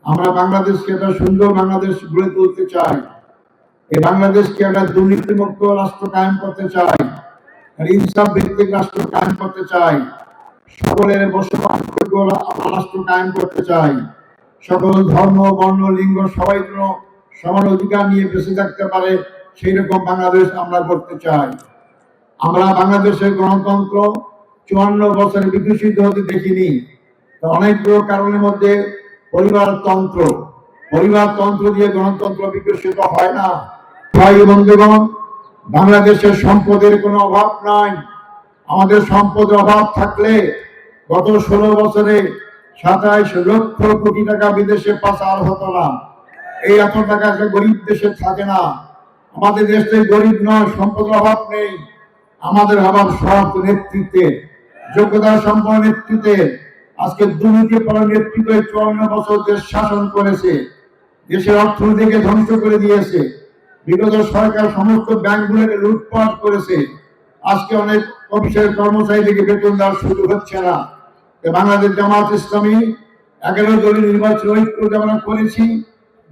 আমরা বাংলাদেশকে একটা সুন্দর বাংলাদেশ গড়ে তুলতে চাই। এই বাংলাদেশকে একটা দুর্নীতিমুক্ত রাষ্ট্র কায়েম করতে চাই, ইনসাফ ভিত্তিক রাষ্ট্র কায়েম করতে চাই, সকলের বসবাসযোগ্য রাষ্ট্র কায়েম করতে চাই, সকল ধর্ম বর্ণ লিঙ্গ সবাই যেন সমান অধিকার নিয়ে বেঁচে থাকতে পারে সেই রকম বাংলাদেশ আমরা করতে চাই। আমরা বাংলাদেশের গণতন্ত্র 54 বছরে বিকশিত হতে দেখিনি। অনেকগুলো কারণের মধ্যে পরিবারতন্ত্র দিয়ে গণতন্ত্র বিকশিত হয় না। ভাই বন্ধুগণ, বাংলাদেশের সম্পদের কোনো অভাব নাই। আমাদের সম্পদের অভাব থাকলে গত 16 বছরে 27 লক্ষ কোটি টাকা বিদেশে পাচার হতো না। এই এত টাকা গরিব দেশে থাকে না। আমাদের দেশে গরিব নয়, সম্পদের অভাব নেই। আমাদের অভাব সৎ নেতৃত্বে, যোগ্যতা সম্পন্ন নেতৃত্বে। আজকে দুর্নীতি পরায়ণ নেতৃত্বে 54 বছর দেশ শাসন করেছে, দেশের অর্থনীতিকে ধ্বংস করে দিয়েছে। বিগত সরকার সমস্ত ব্যাংকগুলোকে লুটপাট করেছে। আজকে অনেক অফিসের কর্মচারীদেরকে বেতন দেওয়ার সুযোগ হচ্ছে না। বাংলাদেশ জামাত ইসলামী 11 দলীয় নির্বাচন ঐক্য আমরা করেছি।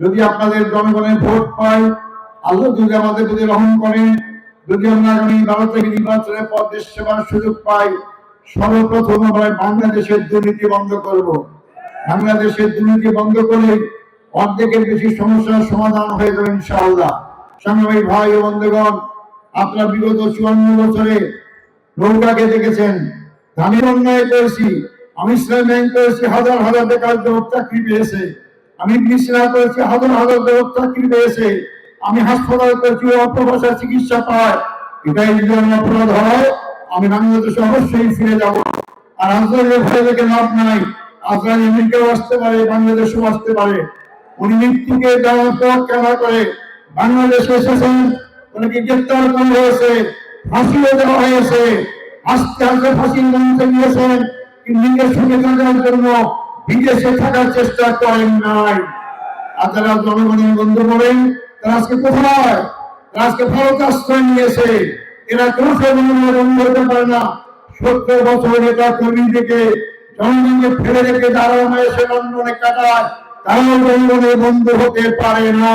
যদি আপনাদের জনগণের ভোট পাই, আল্লাহ যদি আমাদের প্রতি রহম করেন, যদি আমরা আগামী 12 তারিখ নির্বাচনের পর দেশ সেবার সুযোগ পাই, সর্বপ্রথম আমরা বাংলাদেশের দুর্নীতি বন্ধ করব। বাংলাদেশের দুর্নীতি বন্ধ করে অর্ধেকের বেশি সমস্যার সমাধান হয়ে যাবে ইনশাআল্লাহ। সংগ্রামী ভাই ও বন্ধুগণ, আপনারা বিগত 54 বছরে নৌকাকে দেখেছেন। আমি অন্যায় করেছি, আমি ইসলাম ব্যাংক করেছি, হাজার হাজার বেকার যুবক চাকরি পেয়েছে। আমি বিছনা করেছি, হাজার হাজার যুবক চাকরি পেয়েছে। আমি হাসপাতাল করেছি, অপভাষায় চিকিৎসা পায়। এটাই যদি আমার অপরাধ হয়, আমি বাংলাদেশে অবশ্যই ফিরে যাব। আর আজরাইলের ভয় দেখে লাভ নাই। আজরাইল আমেরিকাও আসতে পারে, বাংলাদেশেও আসতে পারে। উনি মৃত্যুকে দেওয়ার পর কেনা করে বাংলাদেশে এসেছেন, ওনাকে গ্রেপ্তার করা হয়েছে, ফাঁসিও দেওয়া হয়েছে। আস্তে আস্তে ফাঁসির মঞ্চে নিয়েছেন, নিজের সঙ্গে থাকার জন্য বিদেশে থাকার চেষ্টা করেন নাই। আর যারা জনগণের বন্ধু করেন, তারা আজকে কোথায়? তারা আজকে ভারত আশ্রয় নিয়েছে। এরা কোনো জনগণের বন্ধু হতে পারে না। 70 বছর নেতা কর্মী থেকে জনগণকে ফেলে রেখে যারা এসে লন্ডনে কাটায়, তারাও জনগণের বন্ধু হতে পারে না।